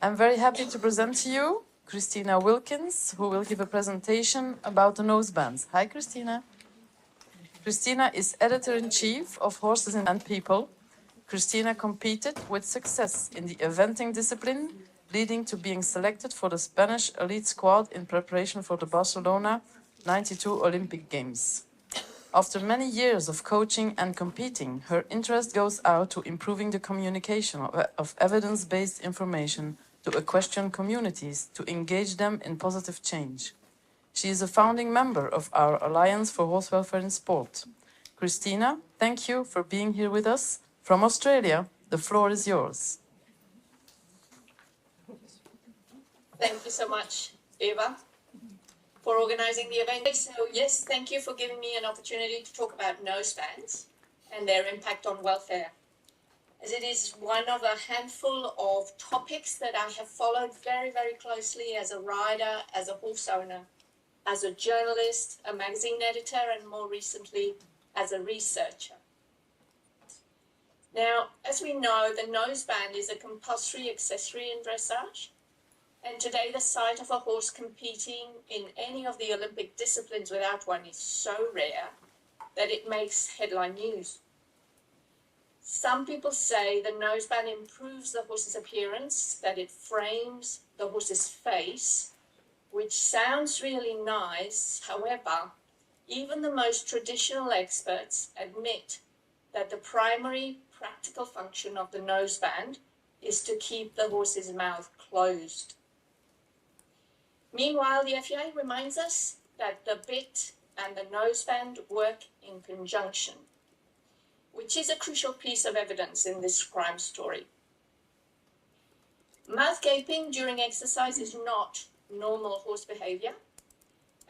I'm very happy to present to you Cristina Wilkins, who will give a presentation about the nosebands. Hi, Cristina. Cristina is editor-in-chief of Horses and People. Cristina competed with success in the eventing discipline, leading to being selected for the Spanish elite squad in preparation for the Barcelona '92 Olympic Games. After many years of coaching and competing, her interest goes out to improving the communication of evidence-based information to equestrian communities to engage them in positive change. She is a founding member of our Alliance for Horse Welfare in Sport. Cristina, thank you for being here with us. From Australia, the floor is yours. Thank you so much, Eva, for organizing the event. So yes, thank you for giving me an opportunity to talk about nosebands and their impact on welfare, as it is one of a handful of topics that I have followed very, very closely as a rider, as a horse owner, as a journalist, a magazine editor, and more recently, as a researcher. Now, as we know, the noseband is a compulsory accessory in dressage. And today, the sight of a horse competing in any of the Olympic disciplines without one is so rare that it makes headline news. Some people say the noseband improves the horse's appearance, that it frames the horse's face, which sounds really nice. However, even the most traditional experts admit that the primary practical function of the noseband is to keep the horse's mouth closed. Meanwhile, the FEA reminds us that the bit and the noseband work in conjunction, which is a crucial piece of evidence in this crime story. Mouth gaping during exercise is not normal horse behavior,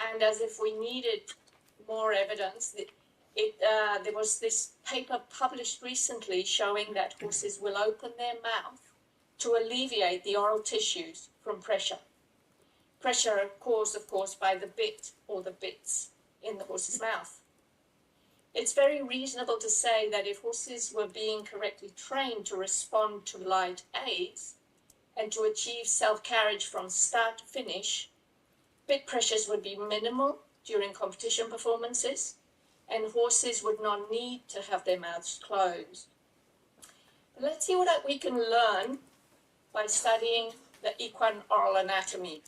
and as if we needed more evidence, there was this paper published recently showing that horses will open their mouth to alleviate the oral tissues from pressure. Pressure caused, of course, by the bit or the bits in the horse's mouth. It's very reasonable to say that if horses were being correctly trained to respond to light aids and to achieve self-carriage from start to finish, bit pressures would be minimal during competition performances, and horses would not need to have their mouths closed. But let's see what we can learn by studying the equine oral anatomy,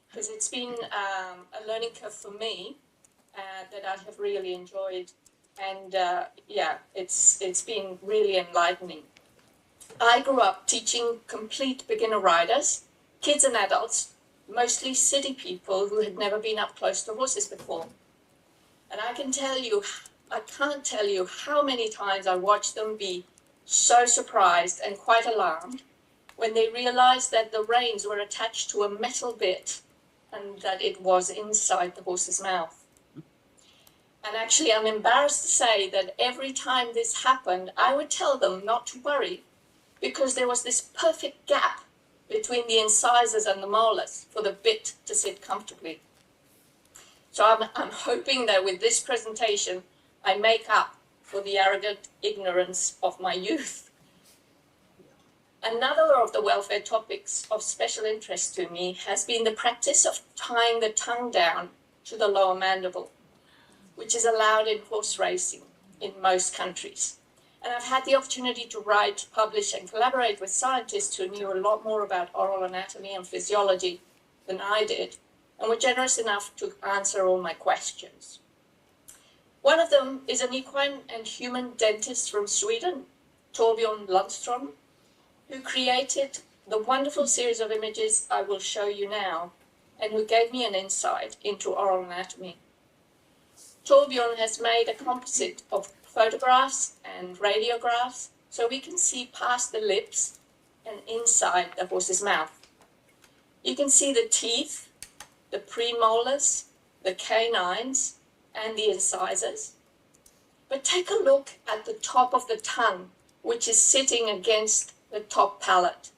because it's been a learning curve for me that I have really enjoyed, and it's been really enlightening. I grew up teaching complete beginner riders, kids and adults, mostly city people who had never been up close to horses before. And I can't tell you how many times I watched them be so surprised and quite alarmed when they realized that the reins were attached to a metal bit and that it was inside the horse's mouth. And actually, I'm embarrassed to say that every time this happened, I would tell them not to worry, because there was this perfect gap between the incisors and the molars for the bit to sit comfortably. So I'm hoping that with this presentation, I make up for the arrogant ignorance of my youth. Another of the welfare topics of special interest to me has been the practice of tying the tongue down to the lower mandible, which is allowed in horse racing in most countries. And I've had the opportunity to write, publish, and collaborate with scientists who knew a lot more about oral anatomy and physiology than I did, and were generous enough to answer all my questions. One of them is an equine and human dentist from Sweden, Torbjörn Lundström, who created the wonderful series of images I will show you now, and who gave me an insight into oral anatomy. Torbjörn has made a composite of photographs and radiographs so we can see past the lips and inside the horse's mouth. You can see the teeth, the premolars, the canines, and the incisors. But take a look at the top of the tongue, which is sitting against the top palate.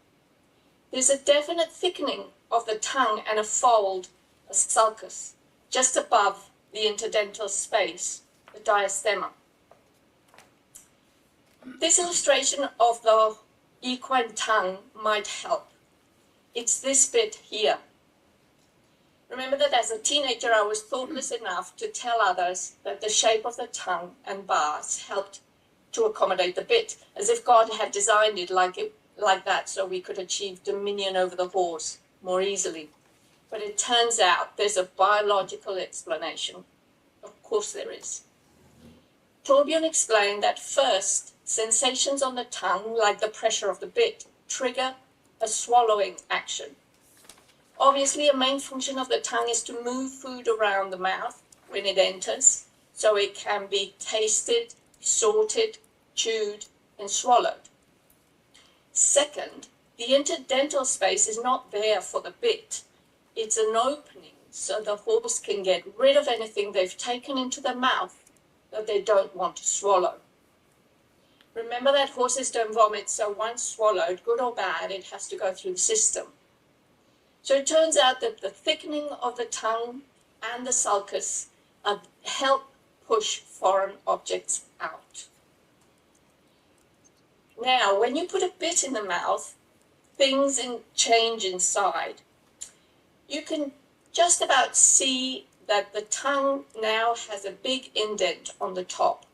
There's a definite thickening of the tongue and a fold, a sulcus, just above the interdental space, the diastema. This illustration of the equine tongue might help. It's this bit here. Remember that as a teenager, I was thoughtless enough to tell others that the shape of the tongue and bars helped to accommodate the bit, as if God had designed it like that so we could achieve dominion over the horse more easily. But it turns out there's a biological explanation. Of course there is. Torbjörn explained that first, sensations on the tongue, like the pressure of the bit, trigger a swallowing action. Obviously, a main function of the tongue is to move food around the mouth when it enters, so it can be tasted, sorted, chewed, and swallowed. Second, the interdental space is not there for the bit. It's an opening so the horse can get rid of anything they've taken into their mouth that they don't want to swallow. Remember that horses don't vomit, so once swallowed, good or bad, it has to go through the system. So it turns out that the thickening of the tongue and the sulcus help push foreign objects out. Now, when you put a bit in the mouth, things change inside. You can just about see that the tongue now has a big indent on the top,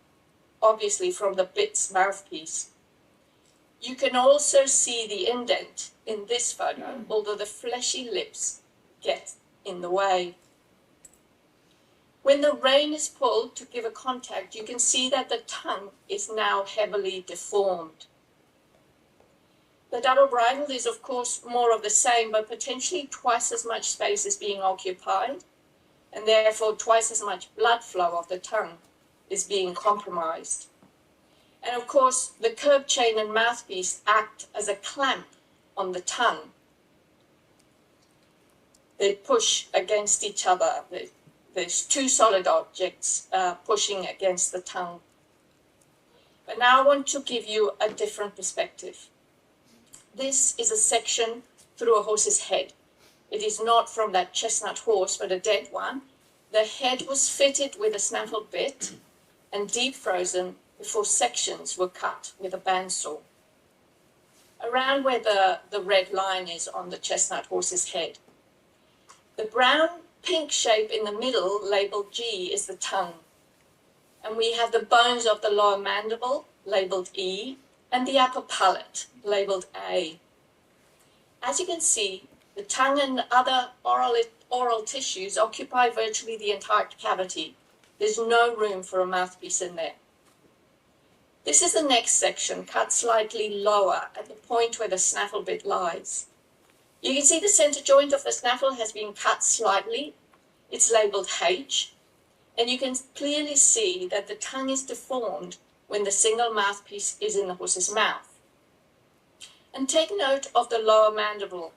obviously from the bit's mouthpiece. You can also see the indent in this photo, although the fleshy lips get in the way. When the rein is pulled to give a contact, you can see that the tongue is now heavily deformed. The double bridle is, of course, more of the same, but potentially twice as much space is being occupied, and therefore twice as much blood flow of the tongue is being compromised. And of course, the curb chain and mouthpiece act as a clamp on the tongue. They push against each other. There's two solid objects pushing against the tongue. But now I want to give you a different perspective. This is a section through a horse's head. It is not from that chestnut horse, but a dead one. The head was fitted with a snaffle bit and deep frozen before sections were cut with a bandsaw. Around where the red line is on the chestnut horse's head. The brown pink shape in the middle, labeled G, is the tongue. And we have the bones of the lower mandible, labeled E, and the upper palate, labeled A. As you can see, the tongue and other oral tissues occupy virtually the entire cavity. There's no room for a mouthpiece in there. This is the next section, cut slightly lower at the point where the snaffle bit lies. You can see the center joint of the snaffle has been cut slightly. It's labeled H, and you can clearly see that the tongue is deformed when the single mouthpiece is in the horse's mouth. And take note of the lower mandible,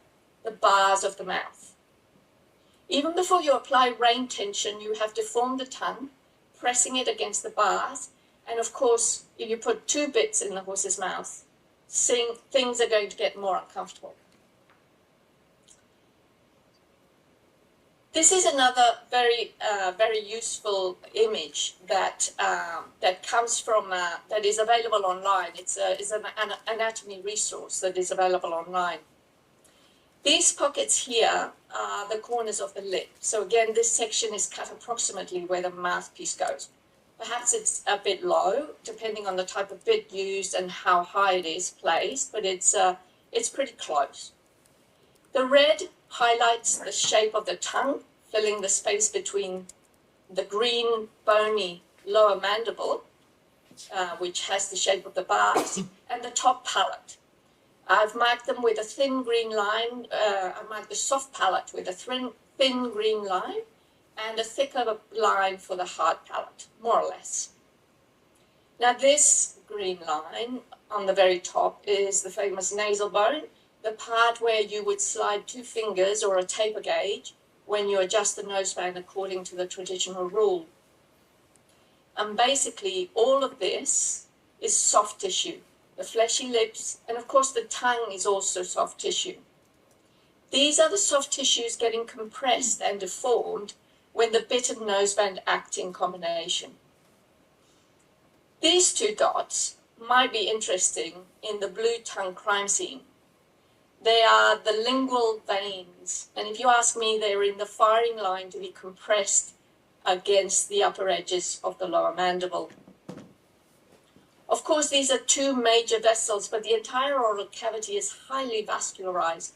the bars of the mouth. Even before you apply rein tension, you have deformed the tongue, pressing it against the bars, and of course, if you put two bits in the horse's mouth, things are going to get more uncomfortable. This is another very useful image that comes from that is available online. It's an anatomy resource that is available online. These pockets here are the corners of the lip. So again, this section is cut approximately where the mouthpiece goes. Perhaps it's a bit low, depending on the type of bit used and how high it is placed, but it's pretty close. The red highlights the shape of the tongue, filling the space between the green, bony lower mandible, which has the shape of the bars, and the top palate. I've marked them with a thin green line. I marked the soft palate with a thin green line, and a thicker line for the hard palate, more or less. Now this green line on the very top is the famous nasal bone, the part where you would slide two fingers or a taper gauge when you adjust the noseband according to the traditional rule. And basically all of this is soft tissue, the fleshy lips, and of course the tongue is also soft tissue. These are the soft tissues getting compressed and deformed when the bit and noseband act in combination. These two dots might be interesting in the blue tongue crime scene. They are the lingual veins, and if you ask me, they're in the firing line to be compressed against the upper edges of the lower mandible. Of course, these are two major vessels, but the entire oral cavity is highly vascularized.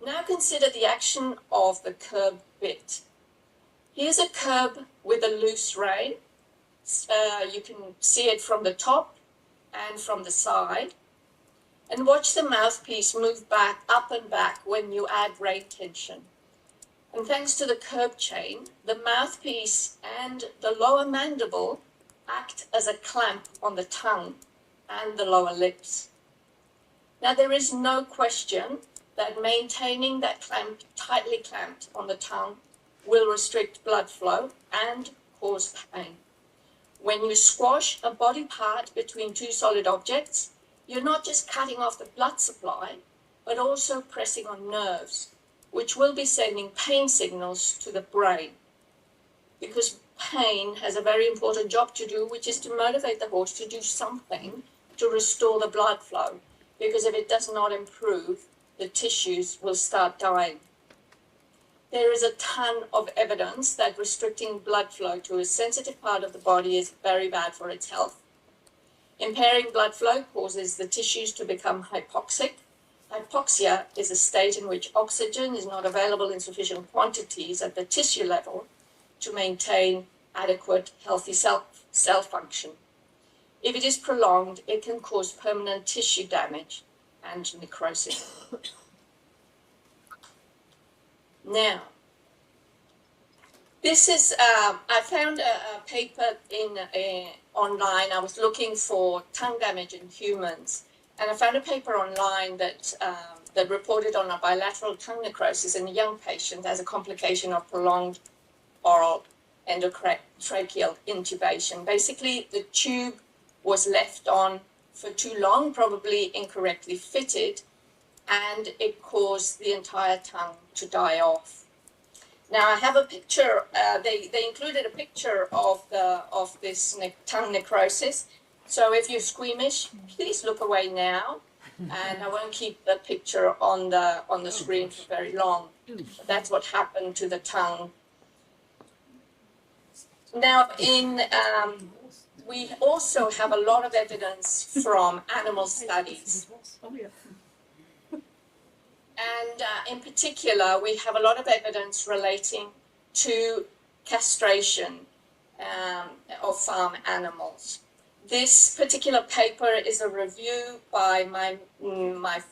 Now consider the action of the curb bit. Here's a curb with a loose rein. You can see it from the top and from the side. And watch the mouthpiece move back, up and back when you add rein tension. And thanks to the curb chain, the mouthpiece and the lower mandible act as a clamp on the tongue and the lower lips. Now, there is no question that maintaining that clamp tightly clamped on the tongue will restrict blood flow and cause pain. When you squash a body part between two solid objects, you're not just cutting off the blood supply, but also pressing on nerves, which will be sending pain signals to the brain. Because pain has a very important job to do, which is to motivate the horse to do something to restore the blood flow. Because if it does not improve, the tissues will start dying. There is a ton of evidence that restricting blood flow to a sensitive part of the body is very bad for its health. Impairing blood flow causes the tissues to become hypoxic. Hypoxia is a state in which oxygen is not available in sufficient quantities at the tissue level to maintain adequate healthy cell function. If it is prolonged, it can cause permanent tissue damage and necrosis. Now, this is, I found a paper online. I was looking for tongue damage in humans, and I found a paper online that reported on a bilateral tongue necrosis in a young patient as a complication of prolonged oral endotracheal intubation. Basically, the tube was left on for too long, probably incorrectly fitted, and it caused the entire tongue to die off. Now I have a picture. They included a picture of this tongue necrosis. So if you're squeamish, please look away now, and I won't keep the picture on the screen for very long. But that's what happened to the tongue. Now, we also have a lot of evidence from animal studies. And in particular, we have a lot of evidence relating to castration of farm animals. This particular paper is a review by my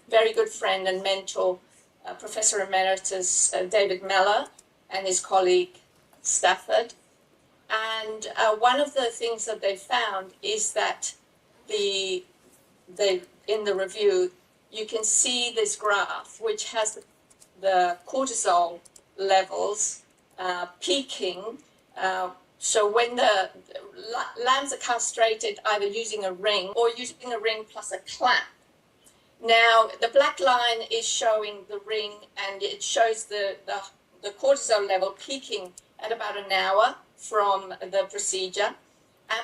very good friend and mentor, Professor Emeritus David Meller, and his colleague Stafford. And one of the things that they found is that in the review, you can see this graph, which has the cortisol levels peaking. So when the lambs are castrated, either using a ring or using a ring plus a clamp. Now, the black line is showing the ring, and it shows the cortisol level peaking at about an hour from the procedure.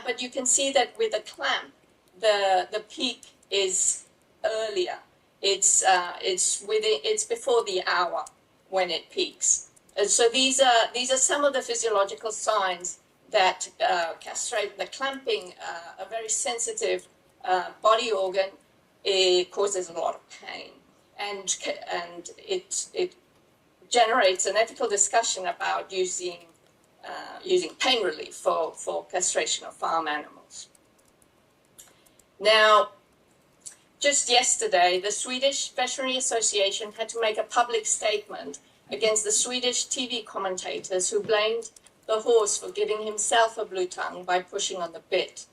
But you can see that with a clamp, the peak is earlier. It's before the hour when it peaks. And so these are some of the physiological signs that castrate. The clamping, a very sensitive body organ, it causes a lot of pain, and it generates an ethical discussion about using pain relief for castration of farm animals. Now, just yesterday, the Swedish Veterinary Association had to make a public statement against the Swedish TV commentators who blamed the horse for giving himself a blue tongue by pushing on the bit.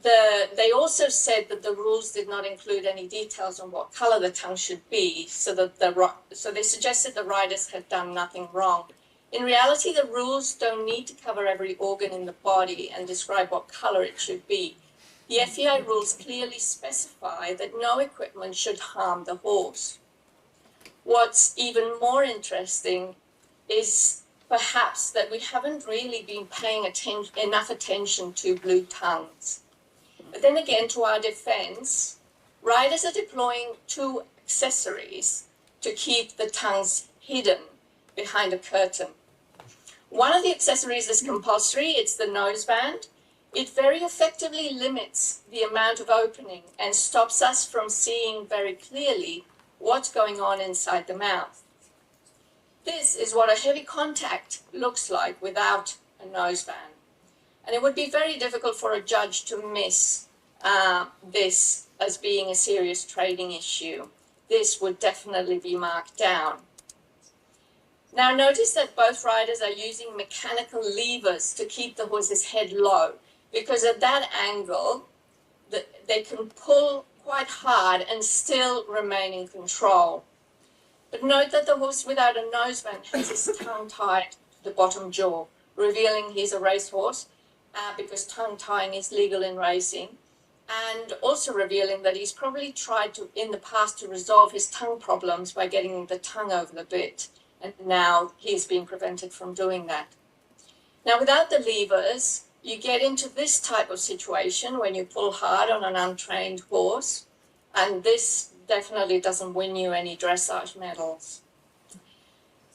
They also said that the rules did not include any details on what color the tongue should be, so they suggested the riders had done nothing wrong. In reality, the rules don't need to cover every organ in the body and describe what color it should be. The FEI rules clearly specify that no equipment should harm the horse. What's even more interesting is perhaps that we haven't really been paying enough attention to blue tongues. But then again, to our defense, riders are deploying two accessories to keep the tongues hidden behind a curtain. One of the accessories is compulsory, it's the noseband. It very effectively limits the amount of opening and stops us from seeing very clearly what's going on inside the mouth. This is what a heavy contact looks like without a noseband. And it would be very difficult for a judge to miss this as being a serious training issue. This would definitely be marked down. Now notice that both riders are using mechanical levers to keep the horse's head low, because at that angle, they can pull quite hard and still remain in control. But note that the horse without a noseband has his tongue tied to the bottom jaw, revealing he's a racehorse, because tongue tying is legal in racing, and also revealing that he's probably tried to, in the past, to resolve his tongue problems by getting the tongue over the bit, and now he's being prevented from doing that. Now, without the levers, you get into this type of situation when you pull hard on an untrained horse, and this definitely doesn't win you any dressage medals.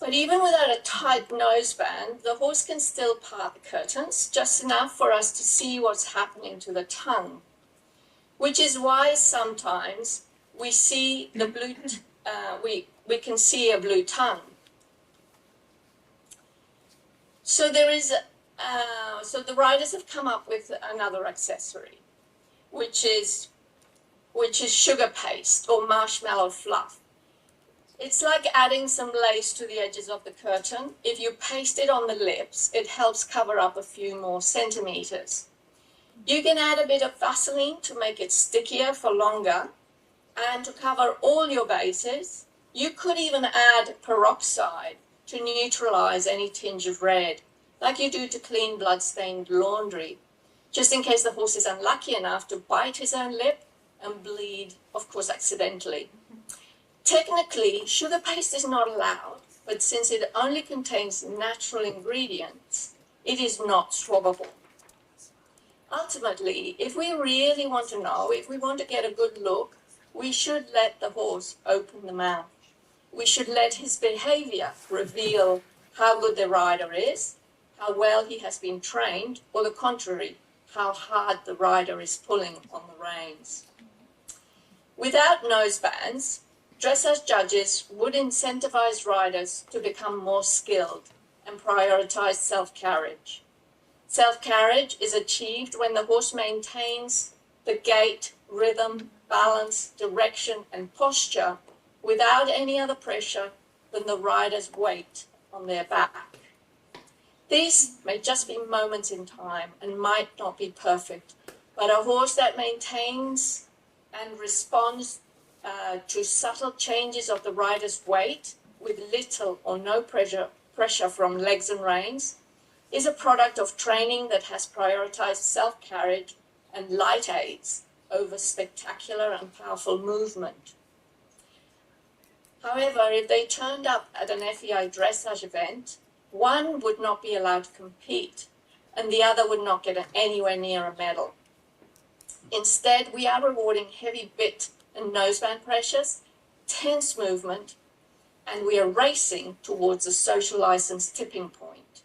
But even without a tight noseband, the horse can still part the curtains, just enough for us to see what's happening to the tongue, which is why sometimes we see the blue, we can see a blue tongue. So so the riders have come up with another accessory, which is sugar paste or marshmallow fluff. It's like adding some lace to the edges of the curtain. If you paste it on the lips, it helps cover up a few more centimeters. You can add a bit of Vaseline to make it stickier for longer, and to cover all your bases, you could even add peroxide to neutralize any tinge of red, like you do to clean blood-stained laundry, just in case the horse is unlucky enough to bite his own lip and bleed, of course, accidentally. Technically, sugar paste is not allowed, but since it only contains natural ingredients, it is not swabbable. Ultimately, if we really want to know, if we want to get a good look, we should let the horse open the mouth. We should let his behavior reveal how good the rider is, how well he has been trained, or the contrary, how hard the rider is pulling on the reins. Without nosebands, dressage judges would incentivize riders to become more skilled and prioritize self-carriage. Self-carriage is achieved when the horse maintains the gait, rhythm, balance, direction, and posture without any other pressure than the rider's weight on their back. These may just be moments in time and might not be perfect, but a horse that maintains and responds to subtle changes of the rider's weight with little or no pressure from legs and reins is a product of training that has prioritized self-carriage and light aids over spectacular and powerful movement. However, if they turned up at an FEI dressage event, one would not be allowed to compete and the other would not get anywhere near a medal. Instead, we are rewarding heavy bit and noseband pressures, tense movement, and we are racing towards a social license tipping point.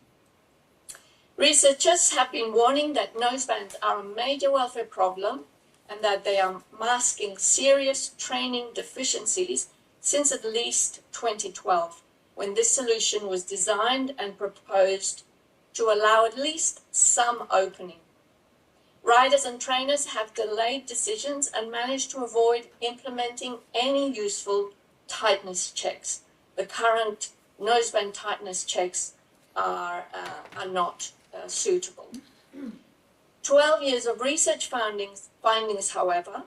Researchers have been warning that nosebands are a major welfare problem and that they are masking serious training deficiencies since at least 2012, when this solution was designed and proposed to allow at least some opening. Riders and trainers have delayed decisions and managed to avoid implementing any useful tightness checks. The current noseband tightness checks are not suitable. 12 years of research findings, however,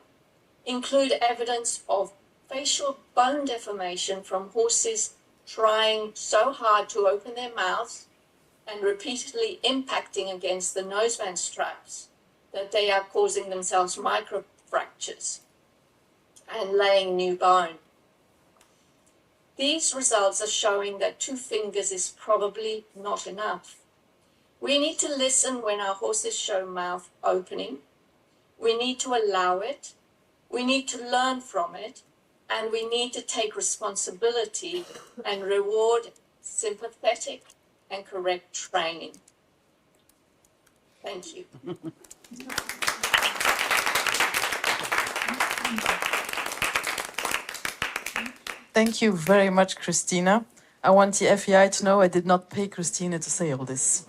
include evidence of facial bone deformation from horses trying so hard to open their mouths and repeatedly impacting against the noseband straps that they are causing themselves microfractures and laying new bone. These results are showing that 2 fingers is probably not enough. We need to listen when our horses show mouth opening. We need to allow it. We need to learn from it. and we need to take responsibility and reward sympathetic and correct training. Thank you. Thank you very much, Cristina. I want the FEI to know I did not pay Cristina to say all this.